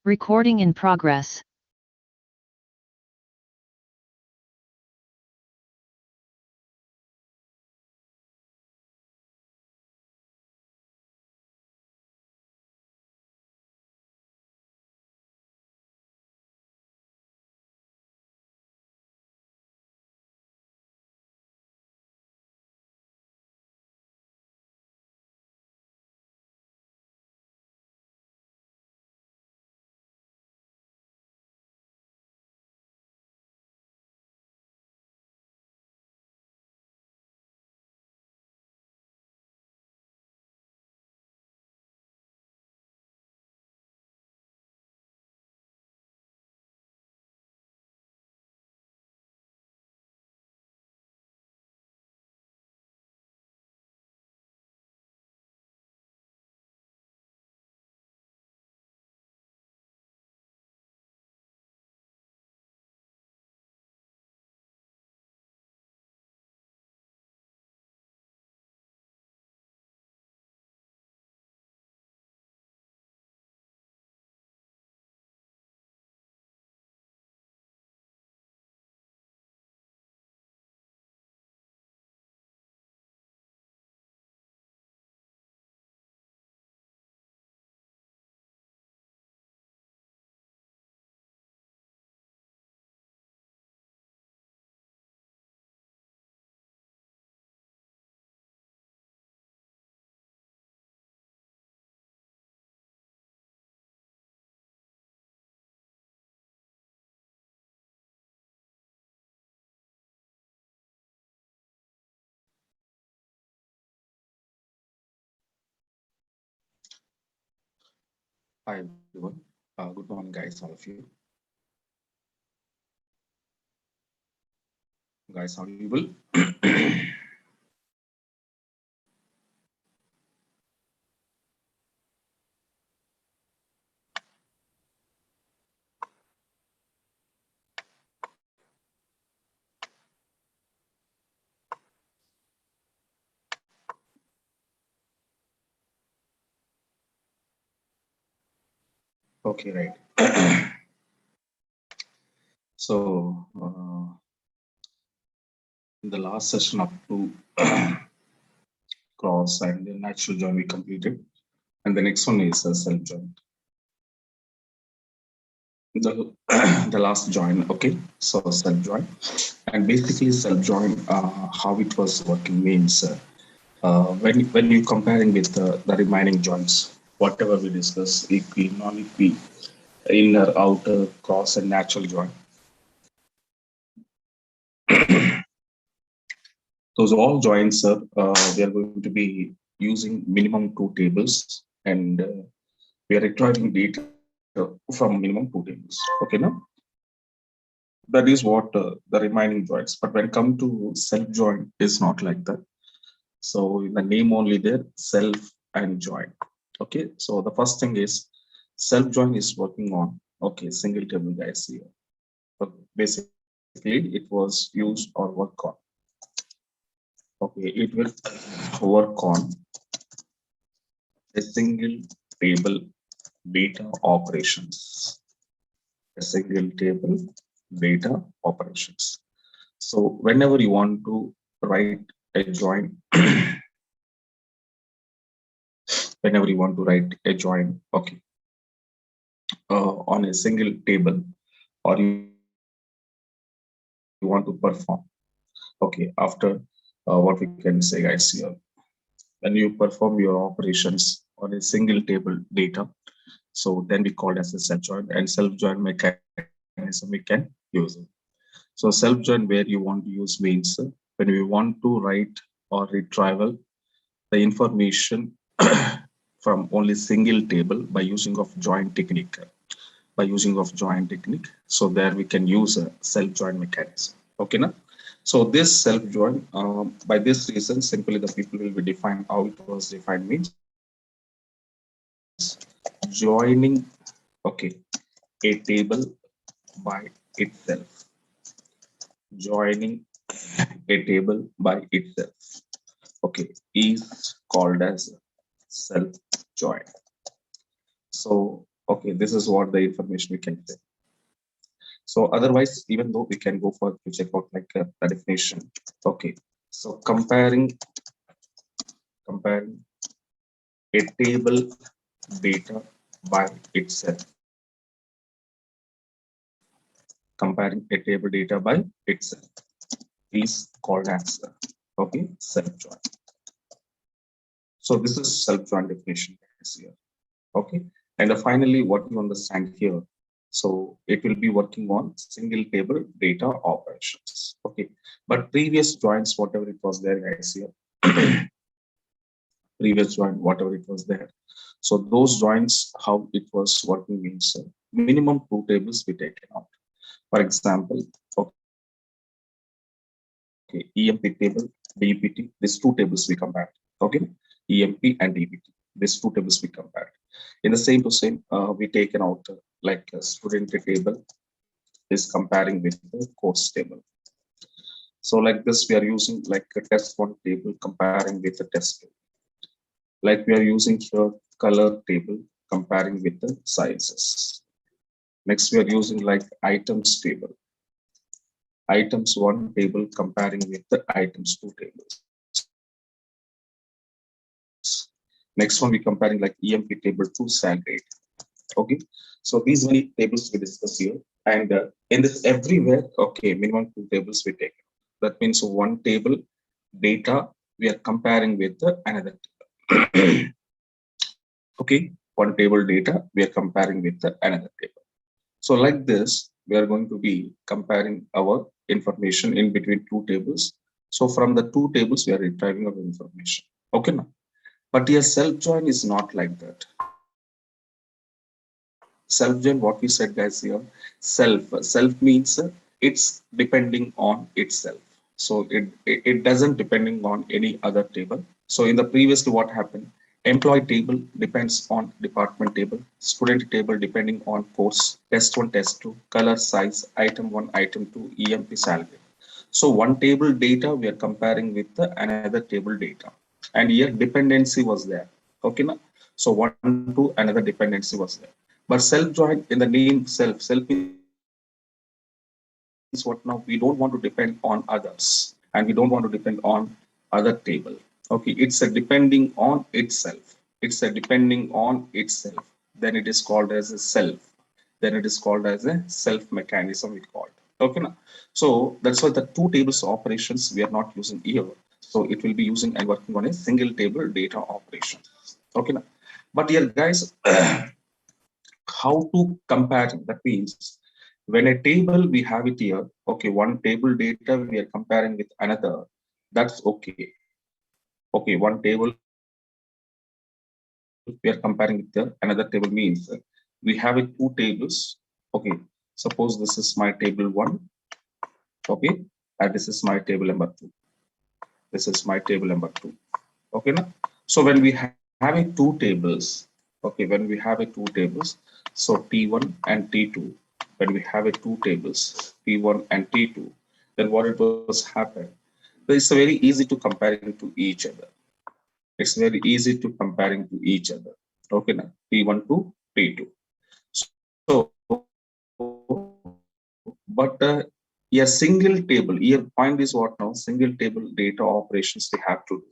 Recording in progress. Hi everyone. Good morning, guys. All of you guys audible? Okay, right. So, in the last session up to cross and the natural join we completed, and the next one is a self join. The the last join, okay. So self join, and basically self join, how it was working means when you comparing with the remaining joins, whatever we discuss, equi, non-equi, inner, outer, cross, and natural join. Those all joins are we are going to be using minimum two tables, and we are retrieving data from minimum two tables. Okay, now that is what the remaining joins. But when come to self join, is not like that. So in the name only there, self and join. Okay, so the first thing is self join is working on single table guys here. But basically, it was used or work on. Okay, it will work on a single table data operations. A single table data operations. So whenever you want to write a join, whenever you want to write a join, okay, on a single table, or you want to perform, okay, after what we can say, guys, here, when you perform your operations on a single table data, so then we call it as a self join, and self join mechanism we can use it. So self join where you want to use means when we want to write or retrieval the information from only single table by using of join technique, so there we can use a self join mechanism. Okay, now. So this self join, by this reason, simply the people will be defined how it was defined means joining, okay, a table by itself, joining a table by itself, okay, is called as self join. So Okay, this is what the information we can get. So otherwise, even though we can go for to check out like the definition. Okay, so comparing a table data by itself. Comparing a table data by itself is called as okay, self-join. So this is self-join definition here. Okay, and finally, what you understand here. So it will be working on single table data operations. Okay, but previous joins, whatever it was there, guys here, previous join, whatever it was there. So those joins, how it was working means minimum two tables we taken out. For example, okay, EMP table, DPT, these two tables we compared. Okay, EMP and DPT, these two tables we compared. In the same to same, we taken out like a student table is comparing with the course table. So like this, we are using like a test one table comparing with the test two. Like we are using here color table comparing with the sizes. Next, we are using like items table. Items one table comparing with the items two tables. Next one, we comparing like EMP table to salary. Okay, so these many tables we discuss here, and in this everywhere, okay, minimum two tables we take. That means one table data we are comparing with the another table. Okay, one table data we are comparing with the another table. So like this, we are going to be comparing our information in between two tables. So from the two tables, we are retrieving our information. Okay, now. But here self-join is not like that. Self-join, what we said guys here, self means it's depending on itself. So it doesn't depending on any other table. So in the previously what happened, employee table depends on department table, student table depending on course, test one, test two, color, size, item one, item two, EMP salary. So one table data we are comparing with the another table data, and here dependency was there. Okay, now so one to another dependency was there. But self-join in the name self means what now? We don't want to depend on others and we don't want to depend on other table. Okay, it's a depending on itself. It's a depending on itself. Then it is called as a self. Then it is called as a self mechanism we called. Okay, now. So that's why the two tables operations we are not using here. So it will be using and working on a single table data operation. Okay, now. But here guys, how to compare, that means when a table we have it here, okay, one table data we are comparing with another, that's okay. Okay, one table we are comparing with the another table means we have it two tables. Okay, suppose this is my table one. Okay, and this is my table number two. This is my table number two. Okay, now so when we have it two tables, okay, when we have it two tables, so T1 and T2, when we have it two tables, T1 and T2, then what it was happen, it's very easy to comparing to each other. It's very easy to comparing to each other. Okay, now T1 to T2. So but a single table here point is what now, single table data operations we have to do.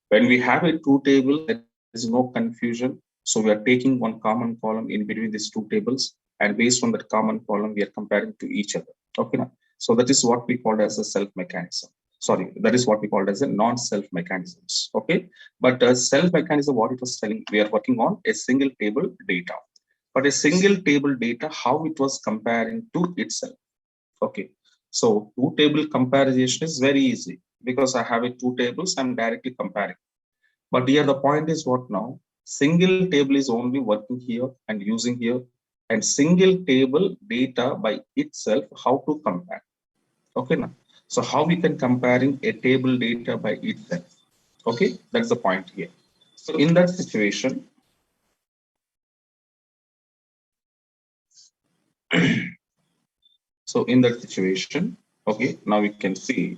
When we have a two table, there is no confusion. So we are taking one common column in between these two tables, and based on that common column, we are comparing to each other. Okay, now. So that is what we call as a self mechanism. Sorry, that is what we call as a non-self mechanisms. Okay, but self mechanism, what it was telling, we are working on a single table data. But a single table data, how it was comparing to itself. Okay, so two table comparison is very easy because I have it two tables, I'm directly comparing. But here the point is what now? Single table is only working here and using here, and single table data by itself, how to compare? Okay, now. So how we can comparing a table data by itself? Okay, that's the point here. So in that situation, okay, now we can see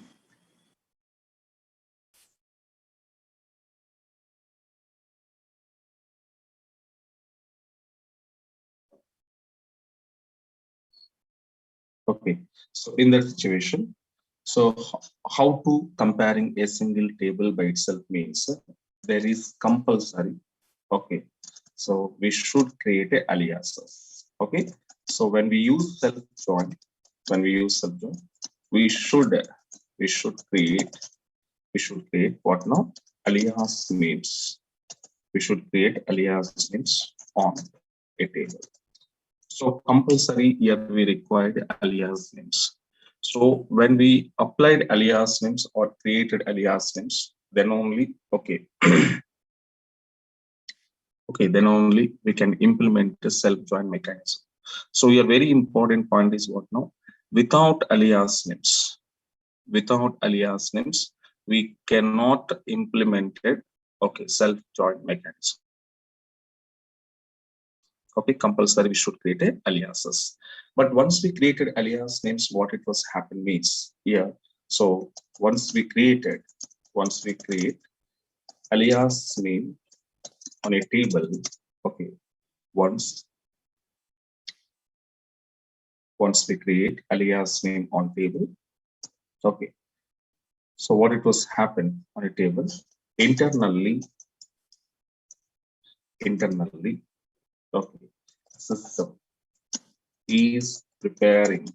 Okay, so in that situation, so how to comparing a single table by itself means there is compulsory. Okay, so we should create a aliases. Okay, so when we use self join, we should create what now? Alias names. We should create alias names on a table. So compulsory here we required alias names. So when we applied alias names or created alias names, then only then only we can implement the self-join mechanism. So your very important point is what now? Without alias names, we cannot implement it. Okay, self-join mechanism. Okay, compulsory we should create a aliases. But once we created alias names, what it was happen means here. So once we create alias name on a table, okay, once we create alias name on table, okay, so what it was happen on a table internally, okay, system is preparing,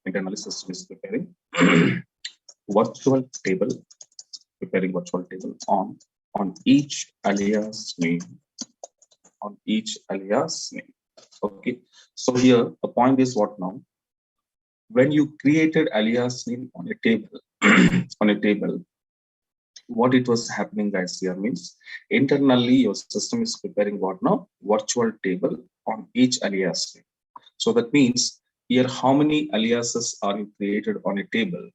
internally system is preparing virtual table, on each alias name, Okay, so here the point is what now? When you created alias name on a table, what it was happening guys here means internally your system is preparing what now? Virtual table on each alias name. So that means here how many aliases are created on a table?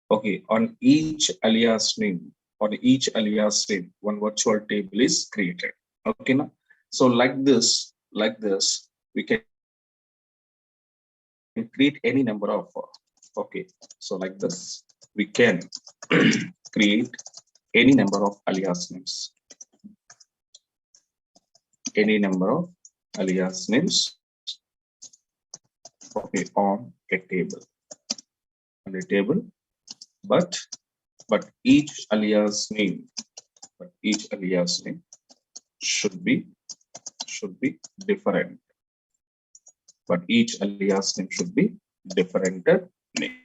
Okay, on each alias name, one virtual table is created. Okay, now so like this, we can create any number of. Okay, so like this, we can create any number of alias names, okay, on a table, but each alias name, should be different. But each alias name should be different name.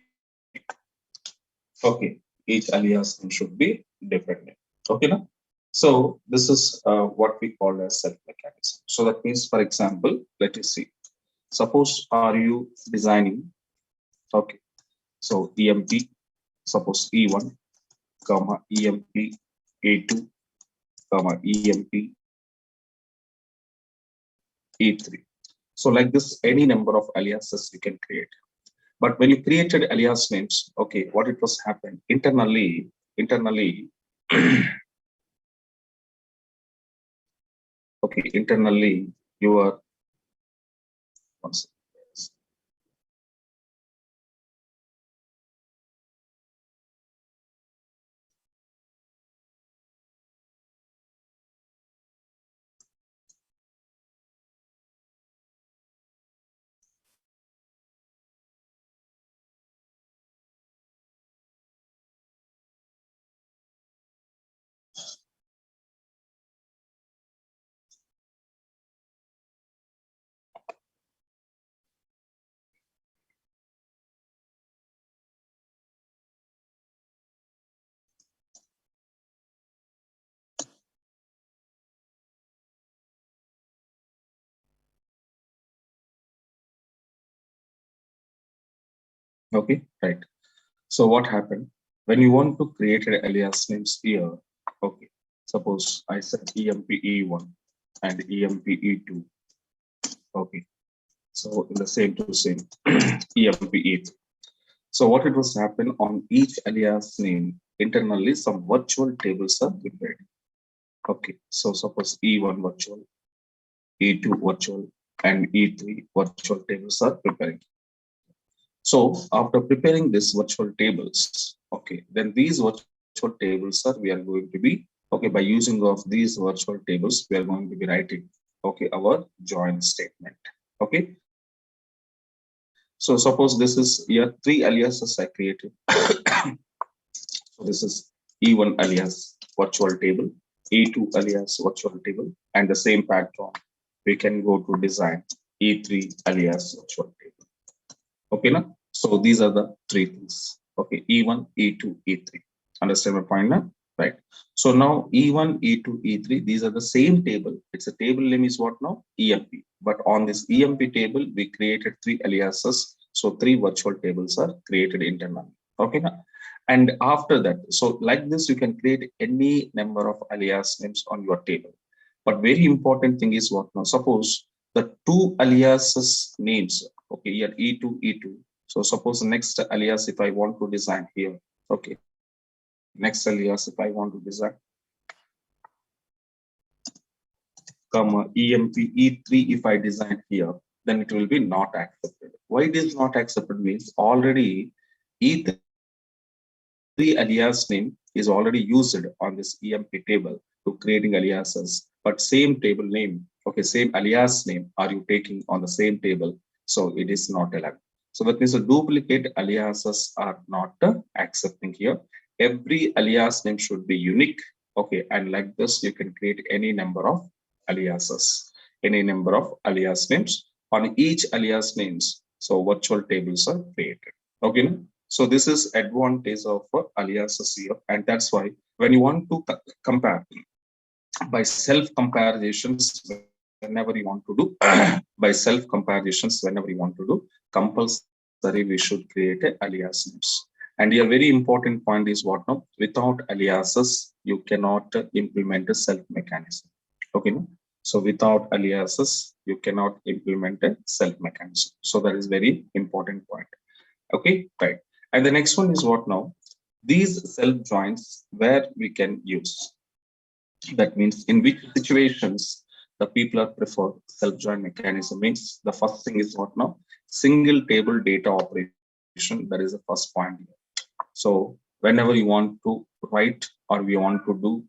Okay, each alias name should be different name. Okay, now. So this is what we call as self mechanism. So that means, for example, let us see. Suppose are you designing? Okay, so EMP, suppose E1, comma EMP A2, comma EMP E3. So like this, any number of aliases you can create. But when you created alias names, okay, what it was happened internally, okay, internally you are okay, right. So what happened when you want to create an alias names here? Okay, suppose I said EMP E1 and EMP E2. Okay, so in the same to same EMP E3. So what it was happen on each alias name internally, some virtual tables are prepared. Okay, so suppose E1 virtual, E2 virtual, and E3 virtual tables are preparing. So after preparing these virtual tables, okay, then these virtual tables are we are going to be, okay, by using of these virtual tables, we are going to be writing, okay, our join statement. Okay, So suppose this is here 3 aliases I created. So this is E1 alias virtual table, E2 alias virtual table, and the same pattern we can go to design E3 alias virtual table. Okay, now so these are the three things. Okay, E1, E2, E3. Understand my point now? Right. So now E1, E2, E3, these are the same table. It's a table name is what now? EMP. But on this EMP table, we created 3 aliases. So 3 virtual tables are created internally. Okay. Now? And after that, so like this, you can create any number of alias names on your table. But very important thing is what now? Suppose the 2 aliases names, okay, here E2, E2. So suppose the next alias, if I want to design here, okay, next alias, if I want to design, EMP E3, if I design here, then it will be not accepted. Why it is not accepted means already E3 alias name is already used on this EMP table to creating aliases, but same table name, okay, same alias name are you taking on the same table, so it is not allowed. So that means a duplicate aliases are not accepting here. Every alias name should be unique, okay, and like this you can create any number of aliases, any number of alias names on each alias names. So virtual tables are created. Okay. So this is advantage of aliases here, and that's why when you want to compare by self comparisons, whenever you want to do by self comparisons, whenever you want to do, compulsory we should create a alias names. And here very important point is what now? Without aliases, you cannot implement a self mechanism. Okay. No? So without aliases, you cannot implement a self mechanism. So that is very important point. Okay, right. And the next one is what now? These self joins where we can use. That means in which situations the people are prefer self join mechanism means the first thing is what now? Single table data operation. That is the first point here. So whenever you want to write or we want to do,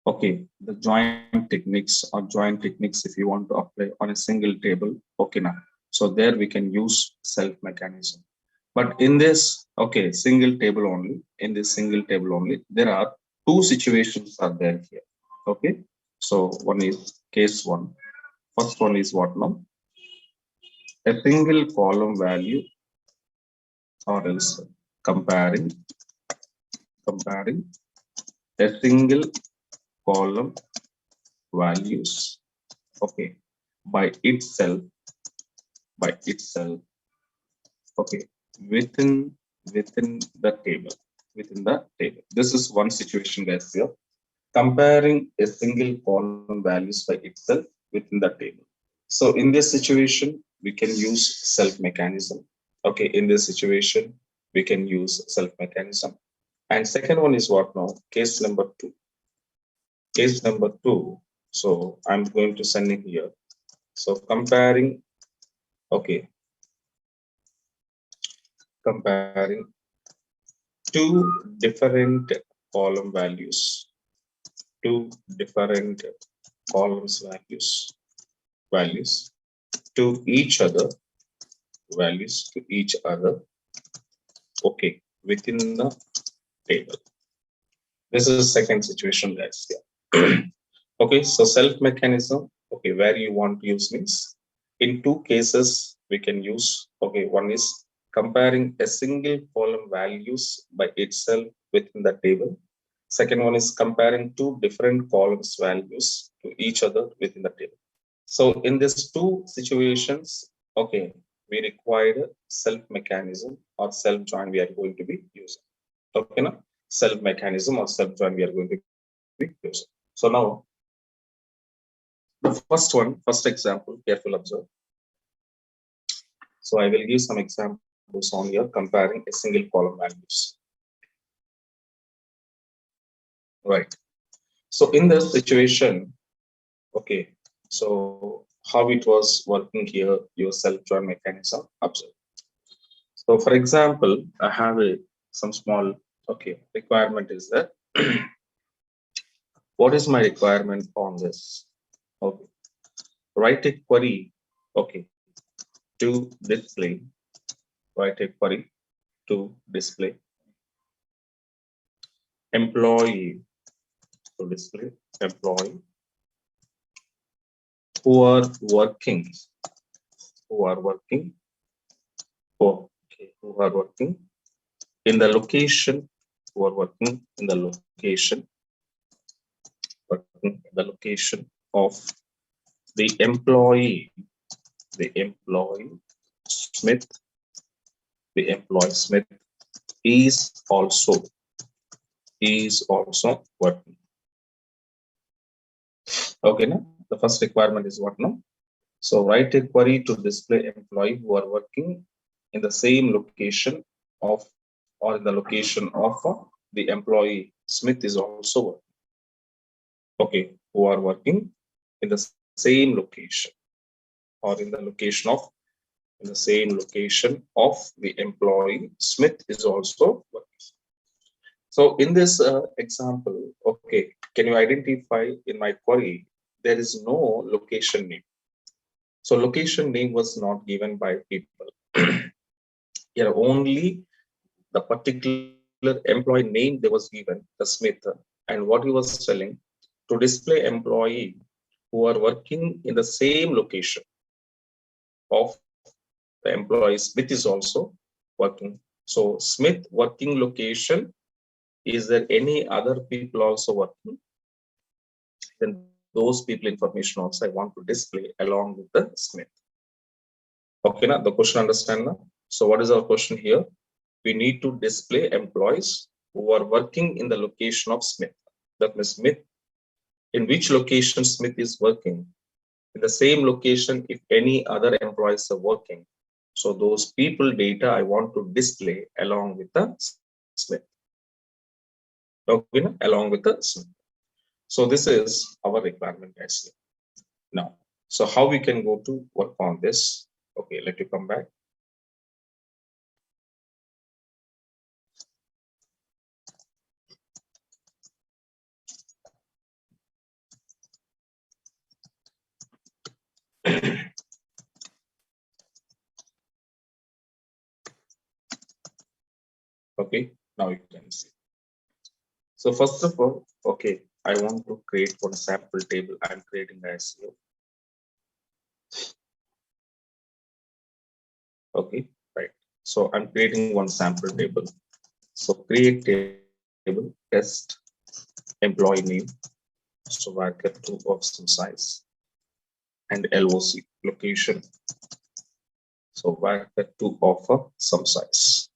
okay, the joint techniques or joint techniques, if you want to apply on a single table, okay, now. So there we can use self mechanism. But in this, okay, single table only, in this single table only, there are two situations are there here. Okay. So one is case one. First one is what now? A single column value or else comparing, comparing a single column values, okay, by itself, by itself, okay, within within the table, within the table. This is one situation, guys, here. Comparing a single column values by itself within the table. So in this situation, we can use self mechanism. Okay, in this situation, we can use self mechanism. And second one is what now? Case number two. Case number two. So I'm going to send it here. So comparing, okay, comparing two different column values, two different columns values to each other, values to each other, okay, within the table. This is the second situation, guys. Yeah. Okay, so self mechanism, okay, where you want to use means in two cases we can use, okay, one is comparing a single column values by itself within the table. Second one is comparing two different columns values to each other within the table. So in these two situations, okay, we require self mechanism or self join we are going to be using. Okay, now self mechanism or self join we are going to be using. So now the first one, first example, careful observe. So I will give some examples on here comparing a single column values. Right. So in this situation, okay, so how it was working here, your self join mechanism, observe. So for example, I have some small, okay, requirement is that what is my requirement on this? Okay, write a query, okay, to display write a query to display employee, to display employee who are working, who are working in the location, who are working in the location, of the employee Smith. The employee Smith is also working. Okay, now the first requirement is what now? So write a query to display employee who are working in the same location of, or in the location of the employee Smith is also working. Okay, who are working in the same location, or in the location of, in the same location of the employee Smith is also working. So in this example, okay, can you identify in my query, there is no location name. So location name was not given by people. Here only the particular employee name that was given, the Smith, and what he was telling, to display employee who are working in the same location of the employee Smith is also working. So Smith working location, is there any other people also working? Then those people information also I want to display along with the Smith. Okay, now the question understand now? So what is our question here? We need to display employees who are working in the location of Smith. That means Smith, in which location Smith is working. In the same location, if any other employees are working. So those people data I want to display along with the Smith. Okay, along with the Smith. So this is our requirement, guys. Now, so how we can go to work on this? Okay, let you come back. Okay, now you can see. So first of all, okay, I want to create one sample table. I'm creating as here. Okay, right. So I'm creating one sample table. So create table test employee name. So bracket 2 of some size and LOC location. So bracket 2 of some size.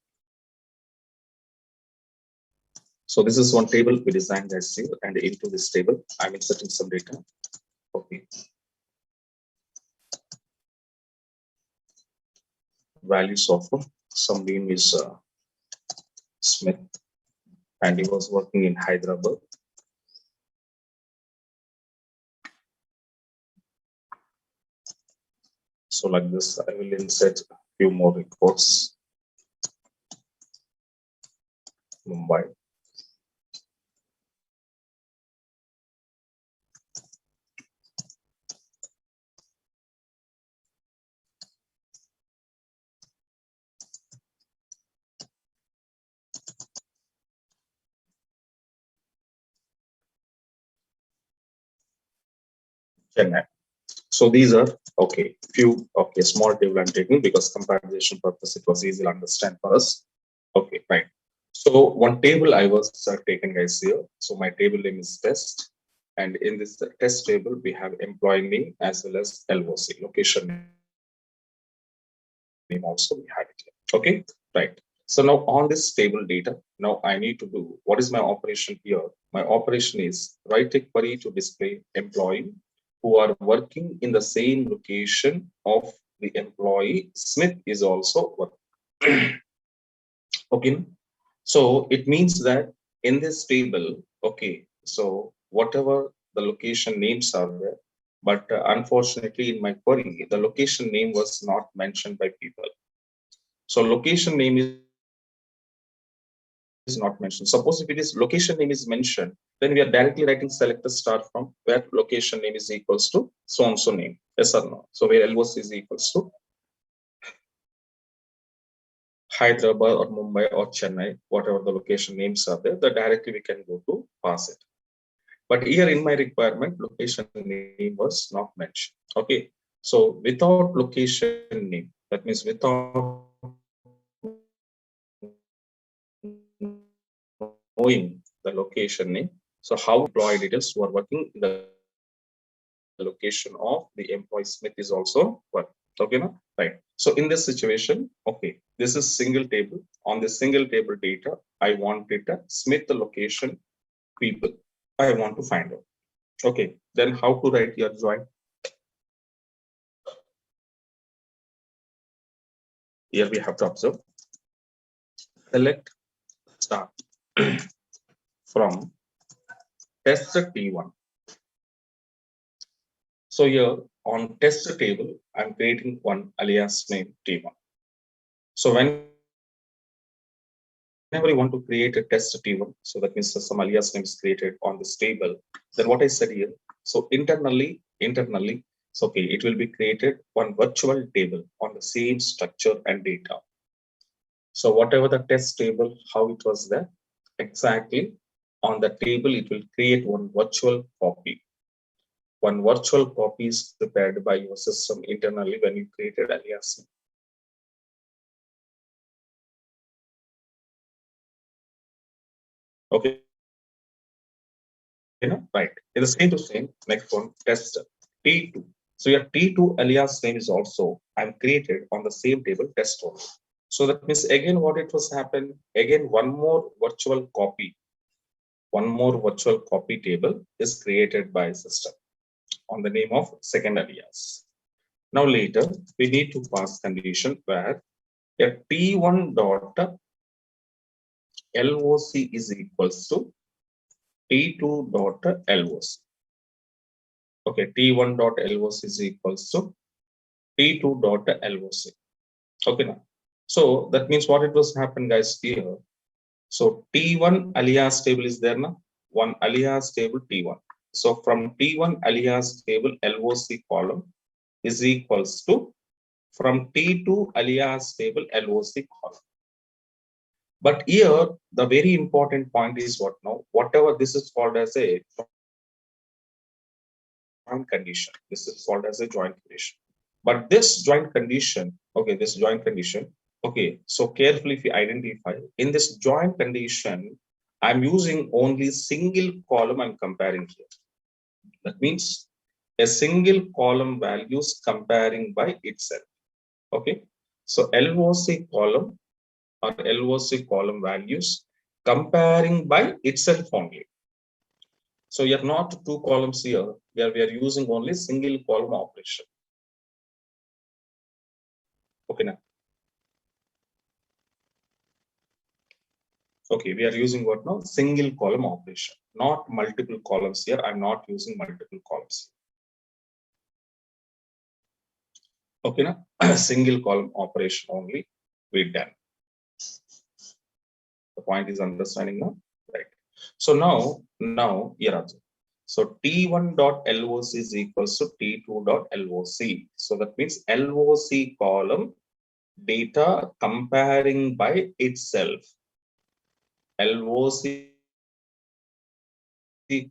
So this is one table we designed as here, and into this table I'm inserting some data. Okay. Values of some name is Smith, and he was working in Hyderabad. So like this, I will insert a few more reports. Mumbai. Chennai. So these are okay. Few okay small table I'm taking because comparison purpose it was easy to understand for us. Okay, right. So one table I was taking guys here. So my table name is test, and in this test table we have employee name as well as LOC location name also we have it here. Okay, right. So now on this table data, now I need to do what is my operation here? My operation is write a query to display employee who are working in the same location of the employee Smith is also working. Okay, so it means that in this table, okay, so whatever the location names are there, but unfortunately in my query, the location name was not mentioned by people. So location name is not mentioned. Suppose if it is location name is mentioned, then we are directly writing selector start from where location name is equals to so and so name. Yes or no? So where LOC is equals to Hyderabad or Mumbai or Chennai, whatever the location names are there, then directly we can go to pass it. But here in my requirement, location name was not mentioned. Okay. So without location name, that means without knowing the location name. So how employee details who are working in the location of the employee Smith is also working. Okay, no? Right. So in this situation, okay, this is single table. On this single table data, I want data Smith the location people. I want to find out. Okay, then how to write your join? Here we have to observe. Select start from test T1. So here on test table, I'm creating one alias name T1. So whenever you want to create a test T1, so that means some alias name is created on this table, then what I said here, so internally, so okay, it will be created one virtual table on the same structure and data. So whatever the test table, how it was there, exactly on the table, it will create one virtual copy. One virtual copy is prepared by your system internally when you created alias. Okay. Right. In the same to same, next one, test T2. So your T2 alias name is also I'm created on the same table test one. So that means again what it was happened, again one more virtual copy table is created by system on the name of second alias. Now later we need to pass condition where a T1 dot LOC is equals to T2 dot LOC. Okay, T1 dot LOC is equals to T2 dot LOC. Okay, now. So that means what it was happen, guys, here. So T1 alias table is there now. One alias table T1. So from T1 alias table LOC column is equals to from T2 alias table LOC column. But here the very important point is what now? Whatever this is called as a joint condition. This is called as a joint condition. But this joint condition, okay, this joint condition, okay, so carefully if you identify, in this joint condition, I'm using only single column I'm comparing here. That means a single column values comparing by itself. Okay, so LOC column or LOC column values comparing by itself only. So you're not two columns here, where we are using only single column operation. Okay, now. Okay, we are using what now? Single column operation, not multiple columns here. I'm not using multiple columns. Okay, now single column operation only. We're done. The point is understanding now, right? So now here also. So T1 dot LOC is equals to T2 dot LOC. So that means LOC column data comparing by itself. LOC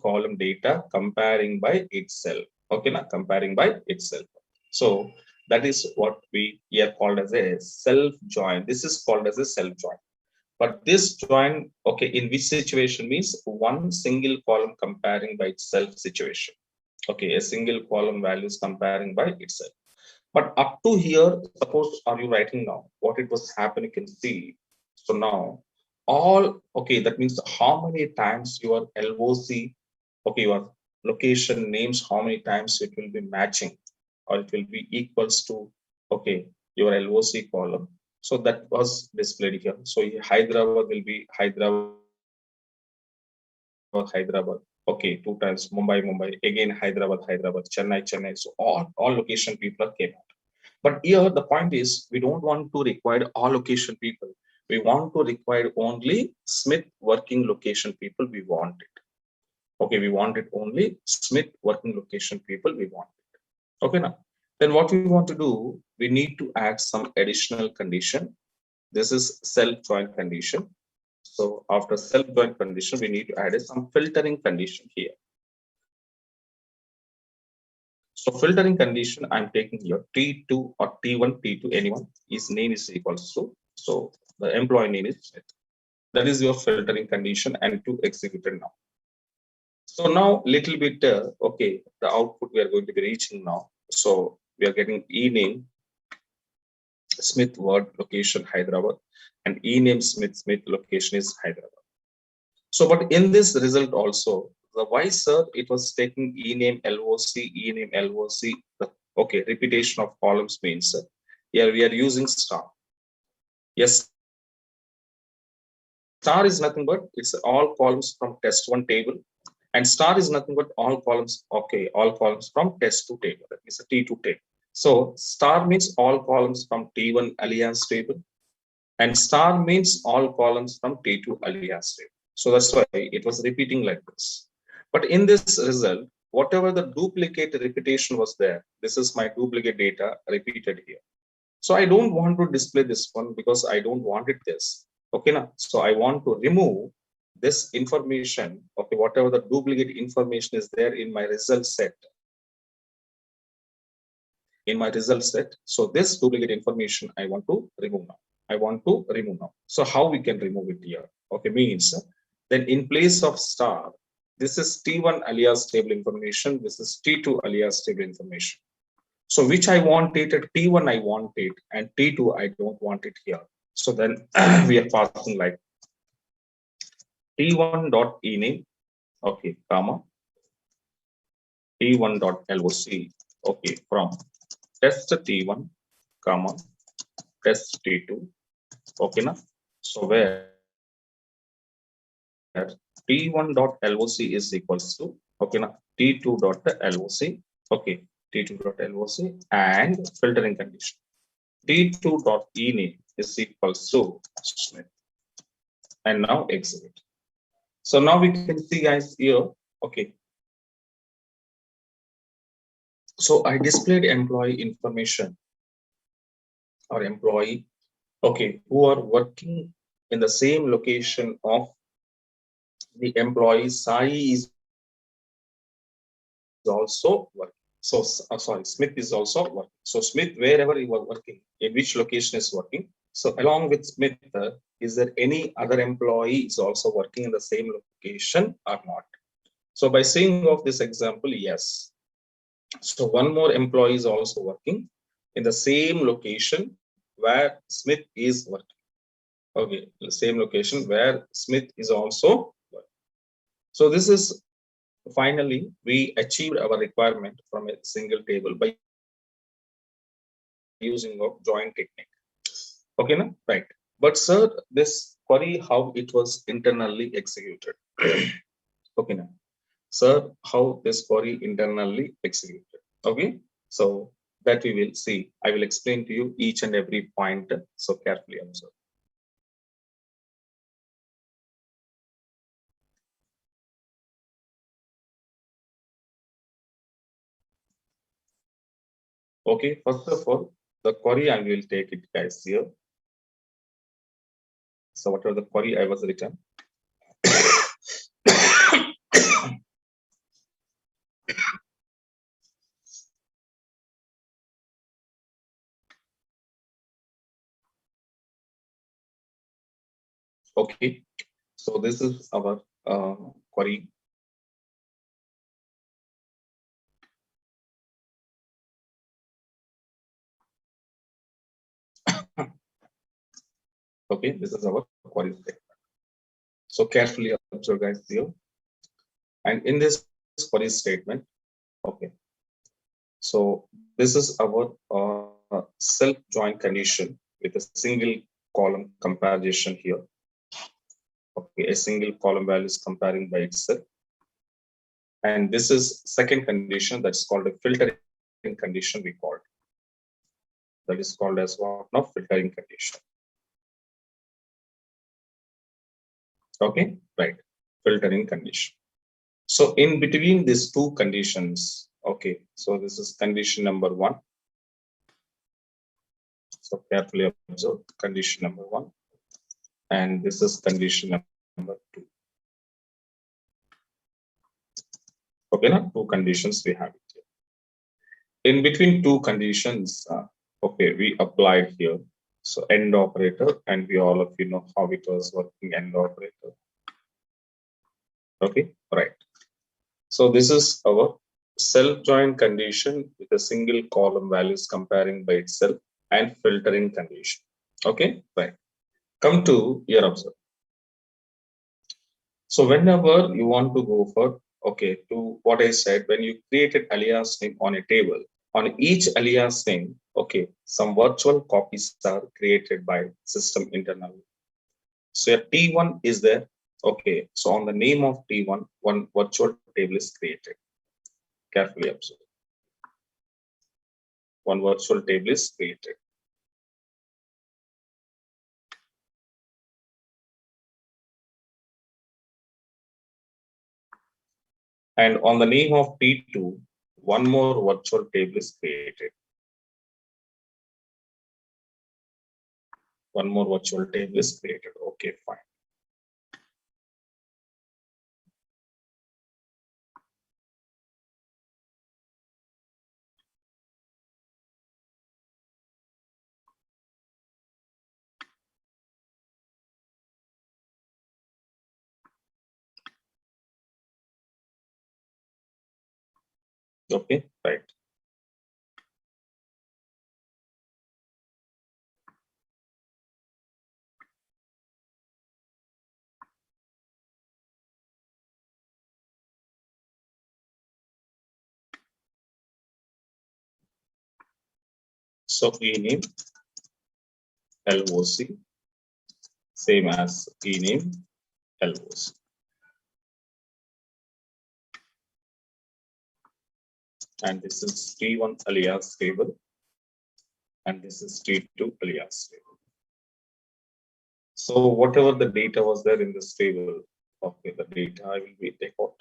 column data comparing by itself. Okay, now comparing by itself. So that is what we here called as a self join. This is called as a self join. But this join, okay, in which situation means one single column comparing by itself situation. Okay, a single column values comparing by itself. But up to here, suppose are you writing now? What it was happening, you can see. So now all okay, that means how many times your LOC, okay, your location names, how many times it will be matching or it will be equals to okay, your LOC column. So that was displayed here. So Hyderabad will be Hyderabad. Okay, two times Mumbai, again Hyderabad, Chennai. So all location people came out. But here the point is we don't want to require all location people. We want to require only Smith working location people. We want it. Okay, we want it only Smith working location people. We want it. Okay, now then what we want to do, we need to add some additional condition this is self-join condition. So after self-join condition, we need to add some filtering condition here. So filtering condition, I'm taking here T2 or T1, T2, anyone, his name is equals to, so the employee name is Smith. That is your filtering condition and to executed now. So now little bit, okay, the output we are going to be reaching now. So we are getting e-name Smith word location Hyderabad and e-name Smith location is Hyderabad. So, but in this result also, the why sir, it was taking e-name LOC, e-name LOC. Okay, repetition of columns means here we are using star. Yes, star is nothing but it's all columns from test1 table, and star is nothing but all columns. Okay, all columns from test2 table. That means a T2 table. So star means all columns from T1 alias table, and star means all columns from T2 alias table. So that's why it was repeating like this. But in this result, whatever the duplicate repetition was there, this is my duplicate data repeated here. So I don't want to display this one because I don't want it this. Okay, now, so I want to remove this information. Okay, whatever the duplicate information is there in my result set. In my result set. So this duplicate information I want to remove now. I want to remove now. So how we can remove it here? Okay, means then in place of star, this is T1 alias table information. This is T2 alias table information. So which I want it at T1 I want it and T2 I don't want it here. So then we are passing like T1 dot ename, okay, comma T1 dot LOC, okay, from test T1, comma test T2, okay, now. So where T1 dot LOC is equals to, okay, now T2 dot LOC, okay, T2 dot LOC and filtering condition. T2 dot ename is equals to Smith. And now execute. So now we can see guys here, okay. So I displayed employee information or employee, okay, who are working in the same location of the employee. Sai is also working. So sorry, Smith is also working. So Smith, wherever you are working, in which location is working. So along with Smith, is there any other employee is also working in the same location or not? So by saying of this example, yes. So one more employee is also working in the same location where Smith is working. Okay, the same location where Smith is also working. So this is finally we achieved our requirement from a single table by using of join technique. Okay, now right. But sir, this query how it was internally executed. Okay, now sir, how this query internally executed. Okay, so that we will see. I will explain to you each and every point. So carefully observe. Okay, first of all, the query I will take it guys here. So whatever the query I was written. Okay, so this is our query. Okay, this is our query statement. So carefully observe guys here. And in this query statement, okay, so this is our self-join condition with a single column comparison here. Okay, a single column value is comparing by itself. And this is second condition that's called a filtering condition we called. That is called as one of filtering condition. Okay, right, filtering condition. So in between these two conditions, okay, so this is condition number one. So carefully observe condition number 1, and this is condition number 2. Okay, now 2 conditions we have here. In between 2 conditions, okay, we applied here. So AND operator, and we all of you know how it was working, AND operator. Okay, right. So this is our self-join condition with a single column values comparing by itself and filtering condition. Okay, right. Come to your observe. So whenever you want to go for, okay, to what I said, when you created alias name on a table, on each alias name, okay, some virtual copies are created by system internally. So your T1 is there. Okay, so on the name of T1, one virtual table is created. Carefully observe. One virtual table is created. And on the name of T2, one more virtual table is created. One more virtual table is created. Okay, fine. Okay, right. So ename LOC, same as ename LOC. And this is T1 alias table, and this is T2 alias table. So whatever the data was there in this table, okay, the data I will be take out.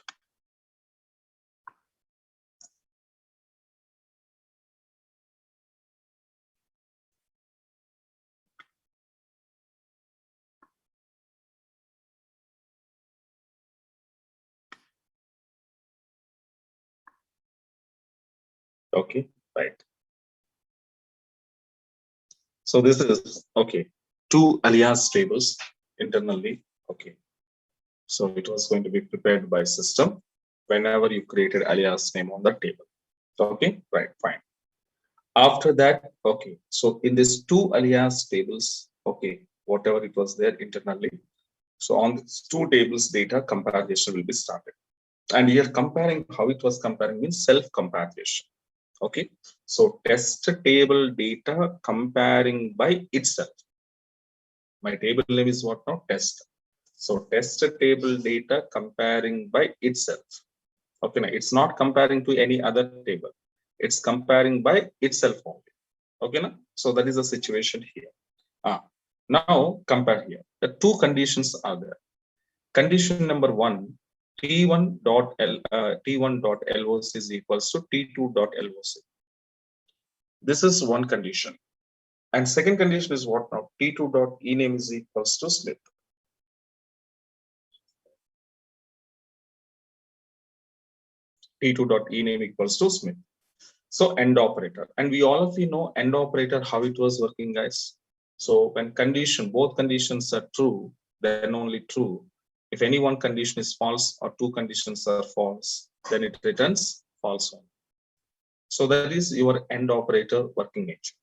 Okay, right. So this is okay. 2 alias tables internally. Okay. So it was going to be prepared by system whenever you created alias name on the table. Okay, right, fine. After that, okay, so in these 2 alias tables, okay, whatever it was there internally, so on these 2 tables, data comparison will be started. And here comparing, how it was comparing means self-comparison. Okay, so test table data comparing by itself. My table name is what now? Test. So test table data comparing by itself. Okay, now it's not comparing to any other table. It's comparing by itself only. Okay, now? So that is the situation here. Now compare here. The 2 conditions are there. Condition number 1, T1.LOC is equals to T2.LOC. This is one condition. And second condition is what now? T2.ename is equals to Smith. T2.ename equals to Smith. So AND operator. And we all of you know AND operator, how it was working, guys. So when both conditions are true, then only true. If any one condition is false or 2 conditions are false, then it returns false one. So that is your AND operator working nature,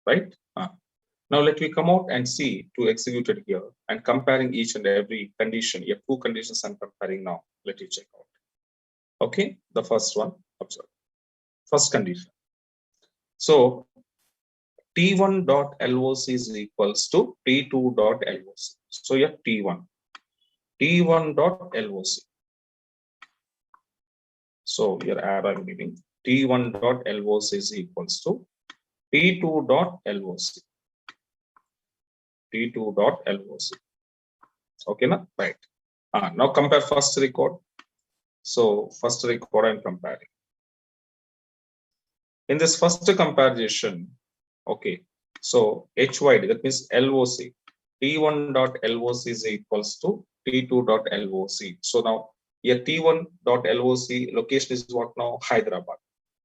right? Now let me come out and see to execute it here and comparing each and every condition. Here 2 conditions I'm comparing now. Let you check out. Okay, the first one, observe. First condition. So T1.LOC is equals to T2.LOC. So you have T1.LOC. So your add I'm giving T1.LOC is equals to T2.LOC. T2.LOC. Okay, na? Right. Now compare first record. So first record I'm comparing. In this first comparison, okay, So HYD, that means LOC. T1.LOC is equals to T2.LOC. So now here T1.LOC location is what now? Hyderabad.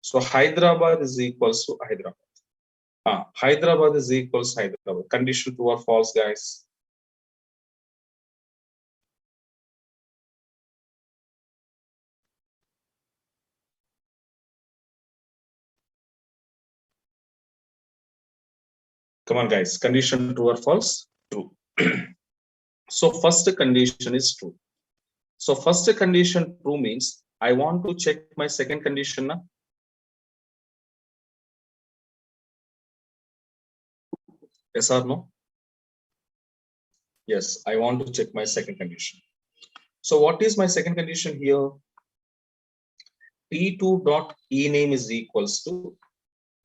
So Hyderabad is equals to Hyderabad. Hyderabad is equals Hyderabad. Condition true or false, guys? Come on, guys. Condition true or false? True. So first condition is true. So first condition true means I want to check my second condition now. Yes or no? Yes, I want to check my second condition. So what is my second condition here? T2.ename is equals to,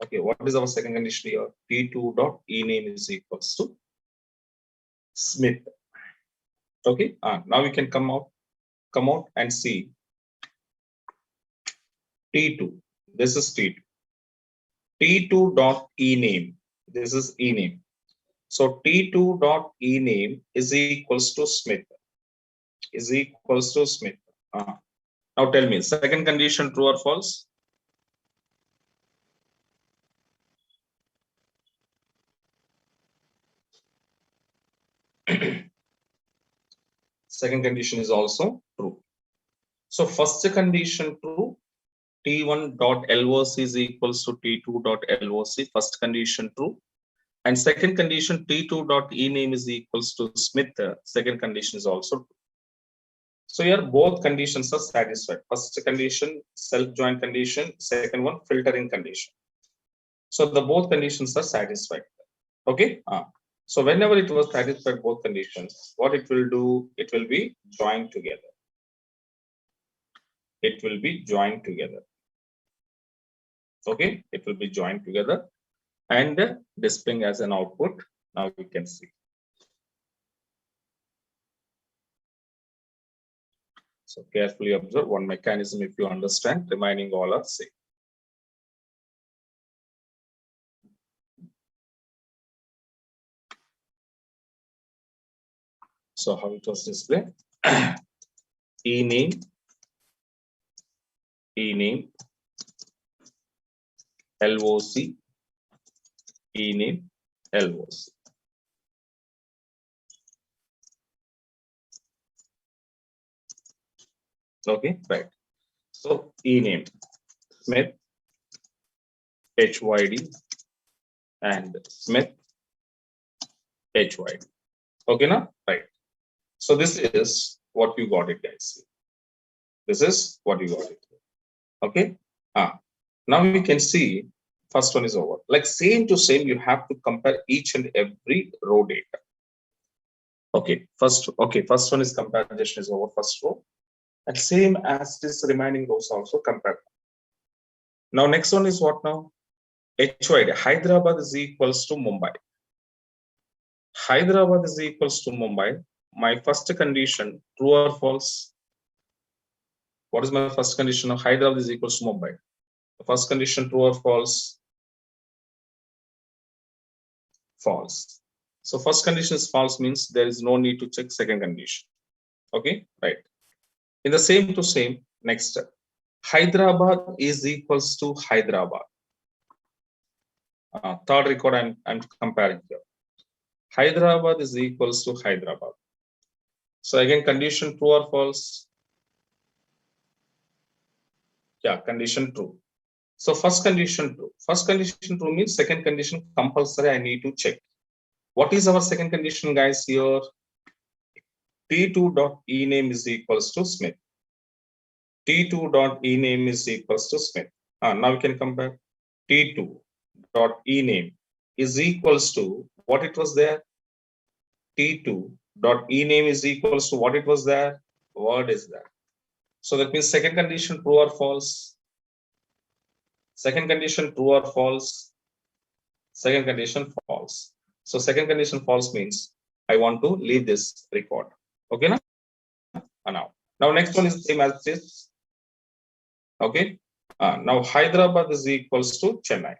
okay, what is our second condition here? T2.ename is equals to Smith. Okay, now we can come out and see T2. This is T2. T2.ename. This is ename. So T2.ename is equals to Smith. Is equals to Smith. Now tell me, second condition true or false? Second condition is also true. So first condition true, T1.LOC is equals to T2.LOC, first condition true. And second condition, T2.ename is equals to Smith, second condition is also true. So here both conditions are satisfied. First condition, self-join condition, second one, filtering condition. So the both conditions are satisfied. Okay. So whenever it was satisfied both conditions, what it will do? It will be joined together. It will be joined together. Okay, it will be joined together and displaying as an output. Now we can see. So carefully observe one mechanism if you understand, remaining all are same. So how it was displayed? ename, LOC, ename, LOC. Okay, right. So ename, Smith, HYD, and Smith, HYD. Okay, now right. So this is what you got it, guys. This is what you got it. Okay. Now we can see first one is over. Like same to same, you have to compare each and every row data. Okay, first one is comparison is over, first row. And same as this remaining rows also compare. Now next one is what now? HYD, Hyderabad is equals to Mumbai. Hyderabad is equals to Mumbai. My first condition, true or false? What is my first condition of Hyderabad is equals to Mumbai? The first condition, true or false? False. So first condition is false means there is no need to check second condition. Okay, right. In the same to same, next step. Hyderabad is equals to Hyderabad. Third record I'm comparing here. Hyderabad is equals to Hyderabad. So again, condition true or false? Yeah, condition true. So first condition true. First condition true means second condition compulsory I need to check. What is our second condition, guys, here? T2.ename is equals to Smith. T2.ename is equals to Smith. Now we can compare. T2.ename is equals to what it was there? T2.ename is equals to what it was there? Word is there. So that means second condition true or false? Second condition true or false? Second condition false. So second condition false means I want to leave this record. Okay, now next one is same as this. Okay, now Hyderabad is equals to Chennai.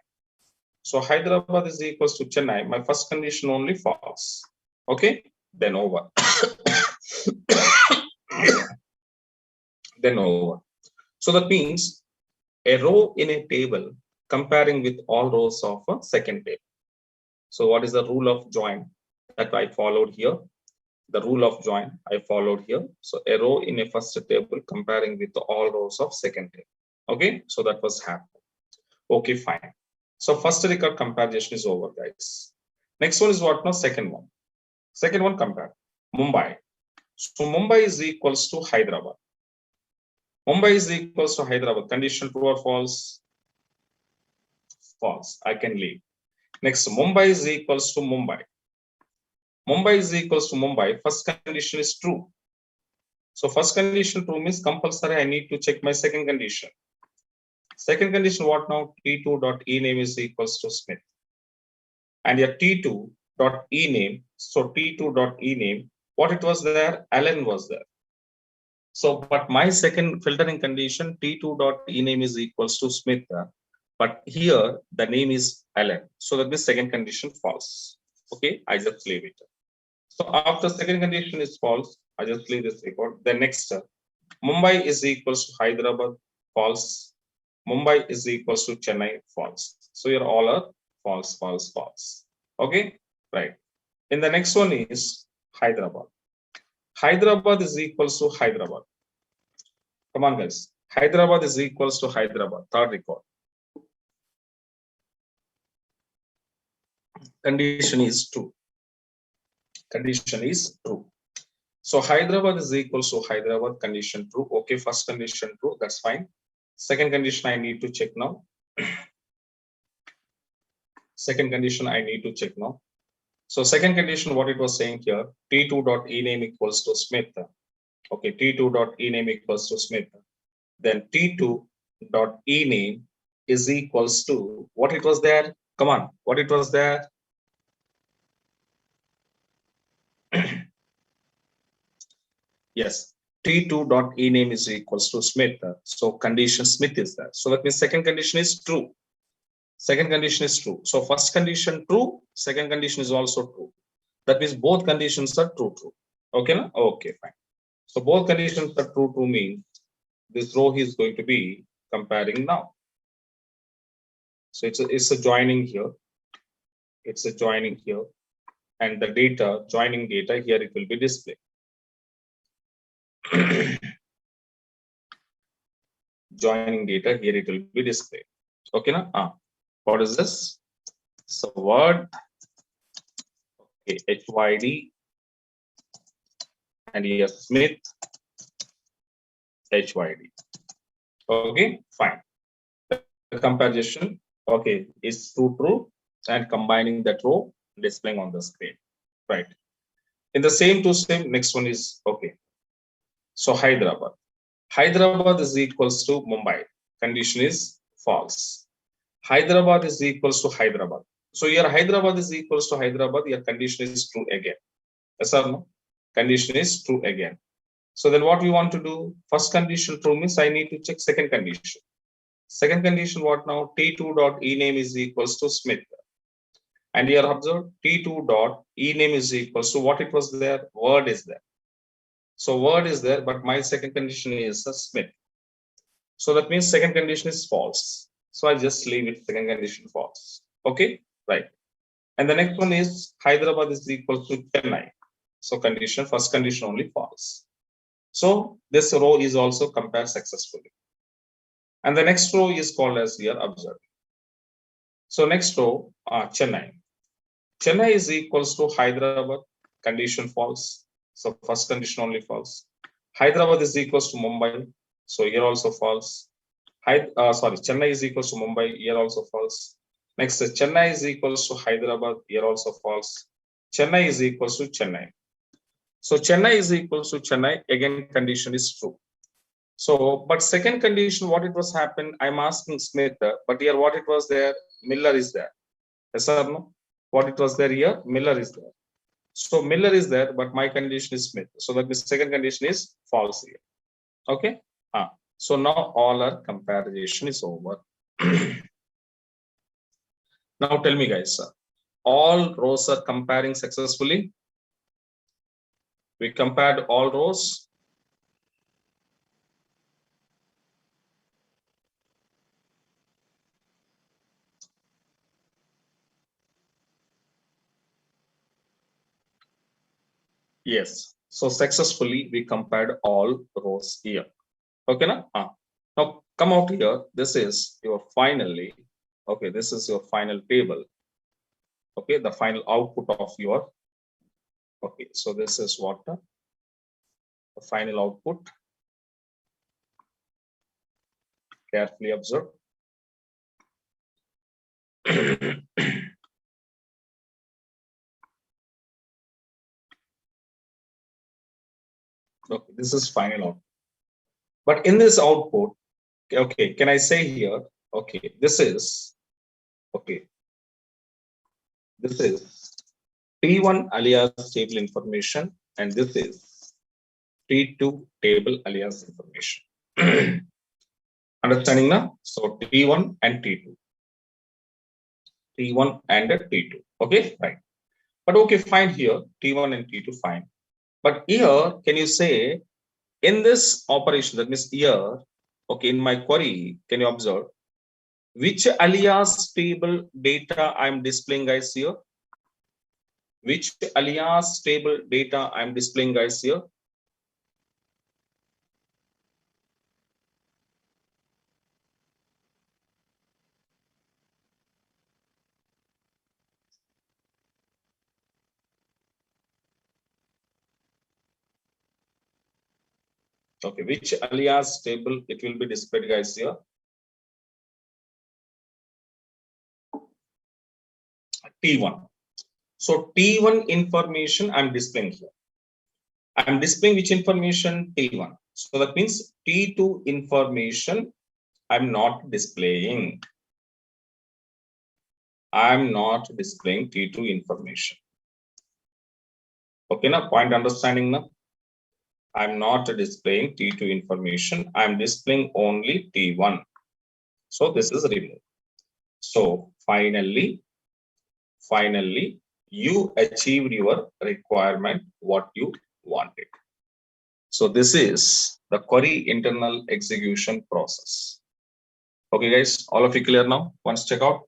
So Hyderabad is equals to Chennai. My first condition only false. Okay, then over. Then over. So that means a row in a table comparing with all rows of a second table. So what is the rule of join that I followed here? The rule of join I followed here. So a row in a first table comparing with all rows of second table. Okay, so that was happened. Okay, fine. So first record comparison is over, guys. Next one is what now? Second one. Second one compare. Mumbai. So Mumbai is equals to Hyderabad. Mumbai is equals to Hyderabad. Condition true or false? False. I can leave. Next, Mumbai is equals to Mumbai. Mumbai is equals to Mumbai. First condition is true. So first condition true means compulsory. I need to check my second condition. Second condition what now? T2 dot e name is equals to Smith. And your T2 dot e name. So T2 dot e name. What it was there? Allen was there. So, but my second filtering condition T2 dot e name is equals to Smith. But here the name is Allen. So that means second condition false. Okay, I just leave it. So after second condition is false, I just leave this record. The next Mumbai is equals to Hyderabad, false. Mumbai is equals to Chennai, false. So here all are false, false, false. Okay, right. And the next one is Hyderabad. Hyderabad is equals to Hyderabad. Come on, guys. Hyderabad is equals to Hyderabad. Third record. Condition is true. Condition is true. So Hyderabad is equals to Hyderabad. Condition true. Okay, first condition true. That's fine. Second condition I need to check now. Second condition I need to check now. So second condition, what it was saying here, T2 dot e name equals to Smith. Okay, T2 dot e name equals to Smith. Then T2 dot e name is equals to what it was there. Come on, what it was there. Yes, T2 dot e name is equals to Smith. So condition Smith is there. So that means second condition is true. Second condition is true. So first condition true, second condition is also true. That means both conditions are true. Okay, na? Okay, fine. So both conditions are true to mean this row is going to be comparing now. So it's a joining here. It's a joining here. And the data, joining data here, it will be displayed. Joining data here, it will be displayed. Okay, na? What is this? So word, okay, HYD, and here Smith, HYD. Okay, fine. The comparison, okay, is true, and combining that row, displaying on the screen, right? In the same to same, next one is okay. So Hyderabad. Hyderabad is equals to Mumbai. Condition is false. Hyderabad is equals to Hyderabad. So here Hyderabad is equals to Hyderabad. Your condition is true again. Yes or no? Condition is true again. So then what we want to do? First condition true means I need to check second condition. Second condition what now? T2 dot e name is equals to Smith. And here observe T2 dot e name is equals to what it was there? Word is there. So word is there, but my second condition is Smith. So that means second condition is false. So I just leave it second condition false. Okay, right. And the next one is Hyderabad is equal to Chennai. So condition, first condition only false. So this row is also compared successfully. And the next row is called as here observe. So next row, Chennai. Chennai is equals to Hyderabad, condition false. So first condition only false. Hyderabad is equals to Mumbai. So here also false. Chennai is equals to Mumbai. Here also false. Next, Chennai is equals to Hyderabad. Here also false. Chennai is equals to Chennai. So Chennai is equals to Chennai. Again, condition is true. So, but second condition, what it was happened, I'm asking Smith, but here what it was there, Miller is there. Yes or no? What it was there here, Miller is there. So Miller is there, but my condition is Smith. So that the second condition is false here. Okay. So now all our comparison is over. Now tell me guys, all rows are comparing successfully. We compared all rows. Yes. So successfully we compared all rows here. Okay, na? Now come out here. This is your finally. Okay, this is your final table. Okay, the final output of your. Okay, so this is what the final output. Carefully observe. Okay, this is final output. But in this output, okay, can I say here? Okay, this is okay. This is T1 alias table information, and this is T2 table alias information. Understanding now? So T1 and T2. T1 and T2. Okay, right. But okay, fine here. T1 and T2, fine. But here, can you say in this operation, that means here, okay, in my query, can you observe which alias table data I'm displaying guys here? Which alias table data I'm displaying guys here? Okay, which alias table it will be displayed guys here? T1. So T1 information I'm displaying here. I'm displaying which information? T1. So that means T2 information I'm not displaying. I'm not displaying T2 information. Okay, now point understanding now. I'm not displaying T2 information. I'm displaying only T1. So this is removed. So finally, you achieved your requirement, what you wanted. So this is the query internal execution process. Okay, guys, all of you clear now? Once check out.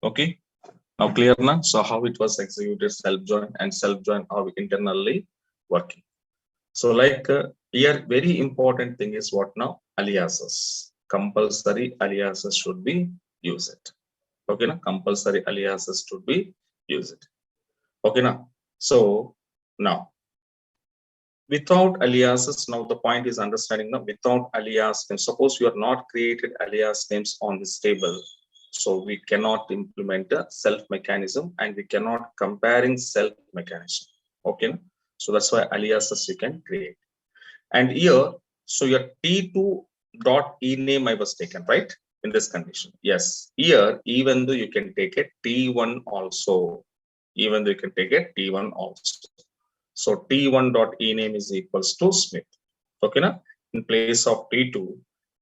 Okay, now clear now. So how it was executed, self join and self join how internally working. So like here, very important thing is what now? Aliases. Compulsory aliases should be used. Okay, now compulsory aliases should be used. Okay, now. So now without aliases, now the point is understanding now without alias names. Suppose you are not created alias names on this table. So we cannot implement a self mechanism and we cannot comparing self mechanism. Okay, so that's why aliases you can create. And here, so your T2 dot e name I was taken, right? In this condition. Yes. Here, even though you can take it T1 also, even though you can take it T1 also. So T1 dot e name is equals to Smith. Okay, na? In place of T2,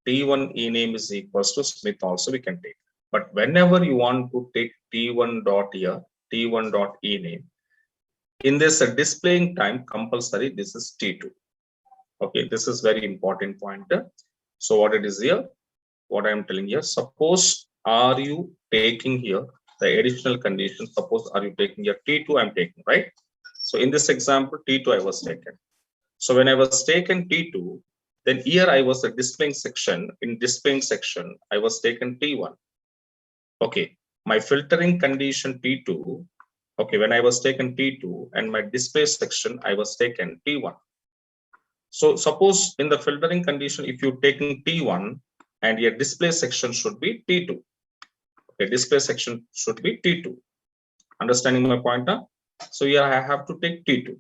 T1 e name is equals to Smith also we can take. But whenever you want to take T1 dot here, T1 dot e name, in this displaying time compulsory, this is T2. Okay, this is very important point. So what it is here? what I am telling here. Suppose are you taking here the additional condition? Suppose are you taking here T2? I'm taking, right? So in this example, T2 I was taken. So when I was taken T2, then here I was a displaying section. In displaying section, I was taken T1. Okay, my filtering condition T2. Okay, when I was taken T2 and my display section, I was taken T1. So suppose in the filtering condition, if you're taking T1 and your display section should be T2. Okay, display section should be T2. Understanding my point now? So here I have to take T2.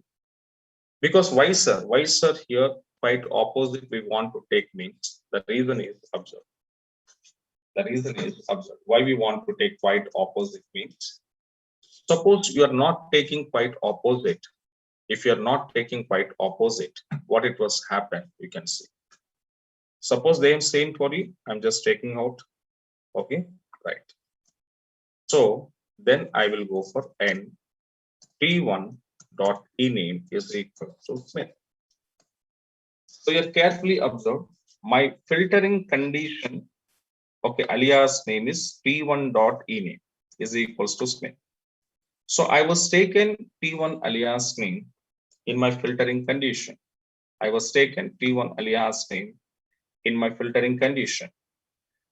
Because why sir? Why sir here quite opposite we want to take means the reason is observe. The reason is observe. Why we want to take quite opposite means. Suppose you are not taking quite opposite. If you are not taking quite opposite, what it was happen, you can see. Suppose they am saying for you, I'm just taking out. Okay, right. So then I will go for n T1 dot ename is equal to Smith. So you carefully observe my filtering condition. Okay, alias name is T1 dot ename is equals to Smith. So I was taken T1 alias name in my filtering condition. I was taken T1 alias name in my filtering condition.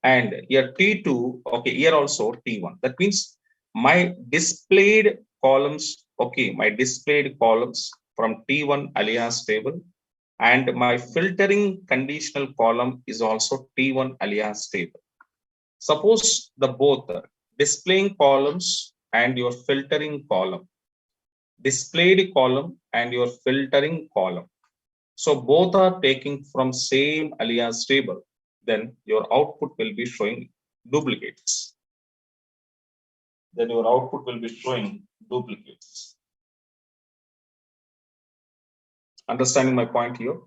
And here T2, okay, here also T1. That means my displayed columns, okay, my displayed columns from T1 alias table and my filtering conditional column is also T1 alias table. Suppose the both displaying columns and your filtering column, displayed column and your filtering column. So both are taking from same alias table, then your output will be showing duplicates. Then your output will be showing duplicates. Understanding my point here?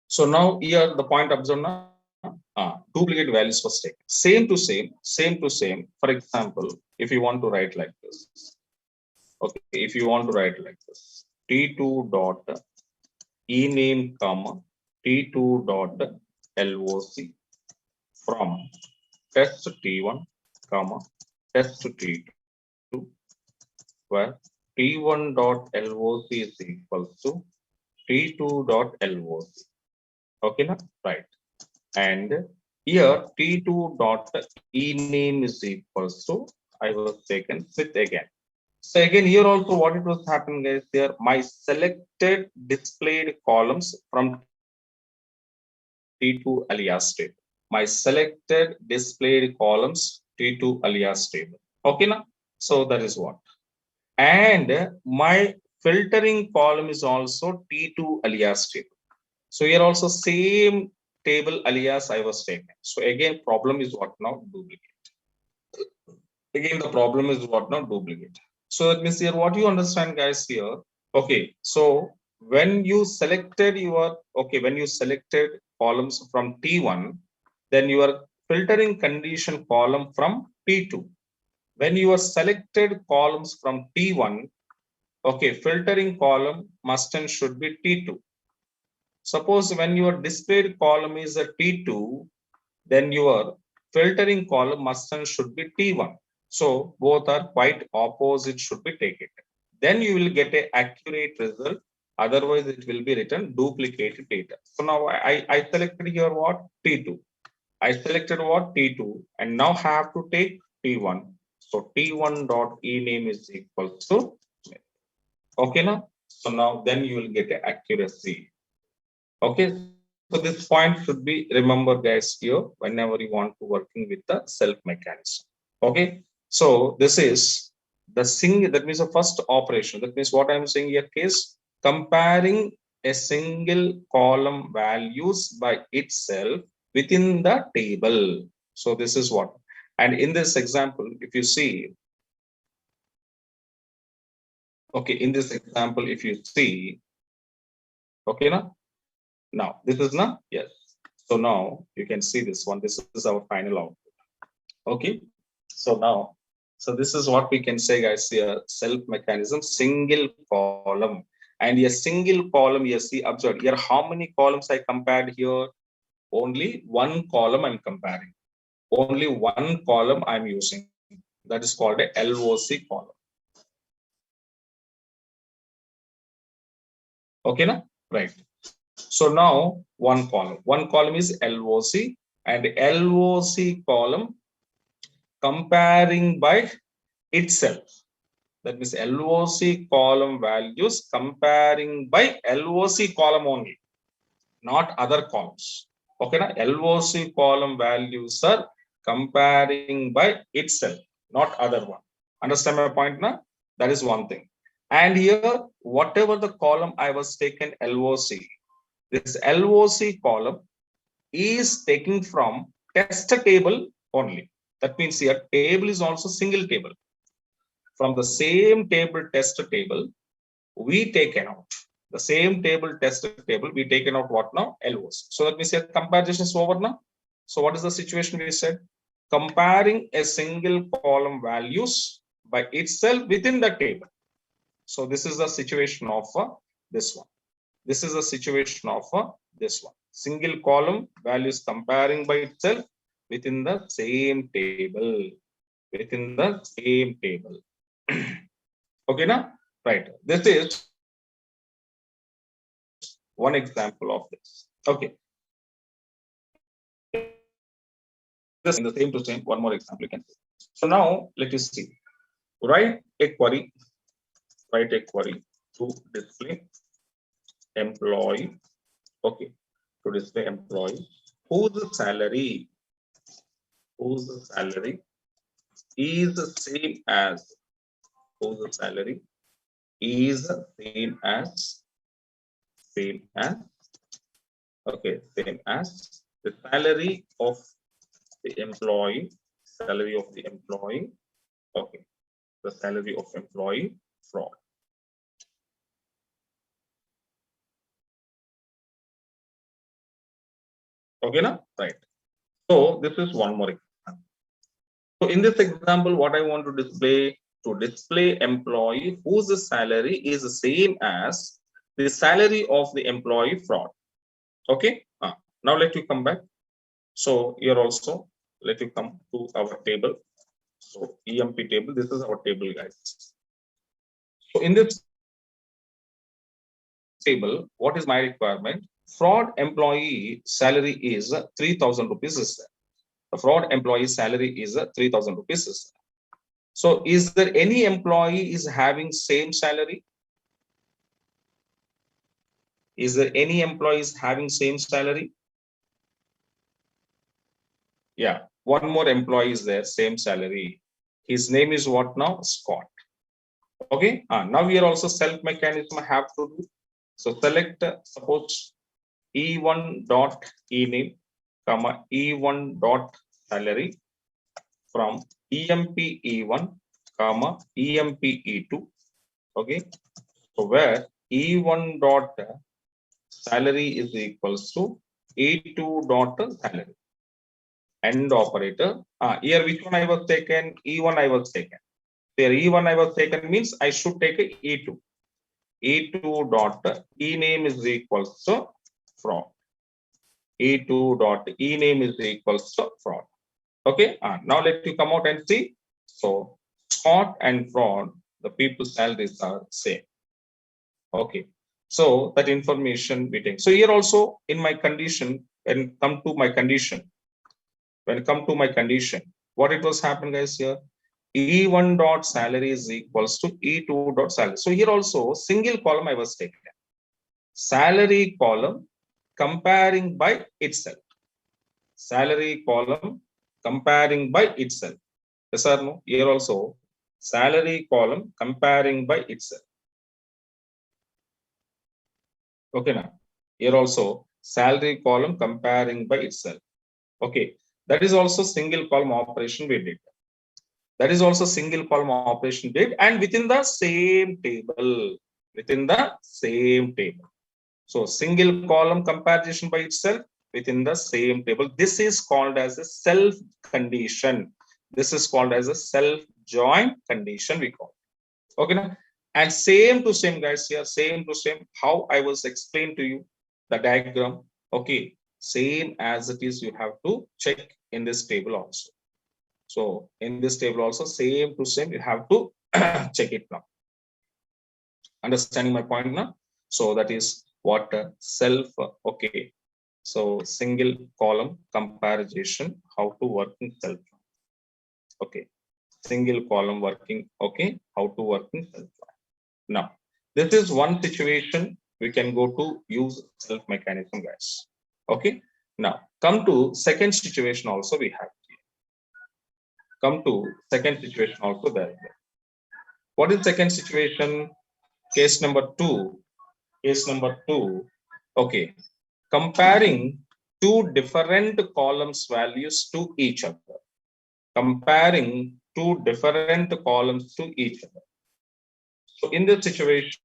So now here the point observed now, duplicate values was taken. Same to same, same to same. For example, if you want to write like this, okay, if you want to write like this, T2 dot ename comma T2 dot LOC from test T1 comma test T2 where T1 dot LOC is equal to T2 dot LOC. Okay, now right. And here T2 dot ename is equals to I was taken Smith again. So again here also what it was happening is there my selected displayed columns from T2 alias table. My selected displayed columns T2 alias table. Okay now. So that is what. And my filtering column is also T2 alias table. So here also same table alias I was taken. So again problem is what now? Duplicate. Again the problem is what now? Duplicate. So that means here what you understand guys here. Okay, so when you selected your when you selected columns from T1, then your filtering condition column from T2. When you are selected columns from T1, okay, filtering column must and should be T2. Suppose when your displayed column is a T2, then your filtering column must and should be T1. So both are quite opposite should be taken. Then you will get an accurate result. Otherwise, it will be written duplicated data. So now I selected here what? T2. I selected what? T2 and now have to take T1. So T1 dot ename is equal to okay now. So now then you will get an accuracy. Okay. So this point should be remember guys here whenever you want to working with the self mechanism. Okay. So this is the that means the first operation. That means what I'm saying here is comparing a single column values by itself within the table. So this is what. And in this example, if you see, okay, in this example, if you see, okay, now this is now, yes. So now you can see this one. This is our final output. Okay. So now, so this is what we can say, guys, here, self mechanism, single column. And a single column, you see, observe here, how many columns I compared here? Only one column I'm comparing. Only one column I'm using. That is called a LOC column. Okay, now? Right. So now one column is LOC, and LOC column comparing by itself. That means LOC column values comparing by LOC column only, not other columns. Okay, na? LOC column values are comparing by itself, not other one. Understand my point now? That is one thing. And here, whatever the column I was taken LOC, this LOC column is taken from test table only. That means here table is also single table. From the same table test table, we taken out the same table test table. We taken out what now? LOC. So that means here comparison is over now. So what is the situation we said? Comparing a single column values by itself within the table. So this is the situation of this one. This is the situation of this one. Single column values comparing by itself within the same table. Within the same table. Okay, now? Right. This is one example of this. Okay. This in the same to same, one more example you can see. So now let us see. Write a query to display employee. Okay, to display employee whose salary is the same as okay, same as the salary of the employee, okay, the salary of employee fraud. Okay, now? Right. So this is one more example. So in this example, what I want to display employee whose salary is the same as the salary of the employee fraud. Okay. Now let you come back. So here also let you come to our table. So EMP table. This is our table, guys. So in this table, what is my requirement? Fraud employee salary is 3,000 rupees. The fraud employee salary is 3,000 rupees. So is there any employee is having same salary? Is there any employees having same salary? Yeah, one more employee is there, same salary. His name is what now? Scott. Okay. Now here also self mechanism I have to do. So select suppose E1 dot ename, comma E1 dot salary from EMP E1, comma EMP E2. Okay. So where E1 dot salary is equals to E2 dot salary. End operator. Here which one I was taken? E1 I was taken. Here E1 I was taken means I should take a E2. E2 dot ename is equals to fraud. E2 dot ename is equals to fraud. Okay. Now let you come out and see. So Scott and fraud, the people's salaries are same. Okay. So that information we take. So here also in my condition, when come to my condition, what it was happen, guys, here? E1 dot salary is equals to E2 dot salary. So here also single column I was taken. Salary column comparing by itself. Salary column comparing by itself. Yes or no? Here also salary column comparing by itself. Okay, now here also salary column comparing by itself. Okay, that is also single column operation we did. That is also single column operation did, and within the same table. So single column comparison by itself within the same table. This is called as a self condition. This is called as a self join condition, we call it. Okay, now, and same to same, guys, here, same to same, how I was explained to you the diagram. Okay, same as it is, you have to check in this table also. So in this table also, same to same, you have to check it now. Understanding my point now? So that is what self, okay. So single column comparison, how to work in self. Okay, single column working. Okay, how to work in self. Now, this is one situation we can go to use self mechanism, guys. Okay, now come to second situation also we have here. Come to second situation also there. What is second situation? Case number two. Case number two. Okay, comparing two different columns values to each other. Comparing two different columns to each other. So in this situation,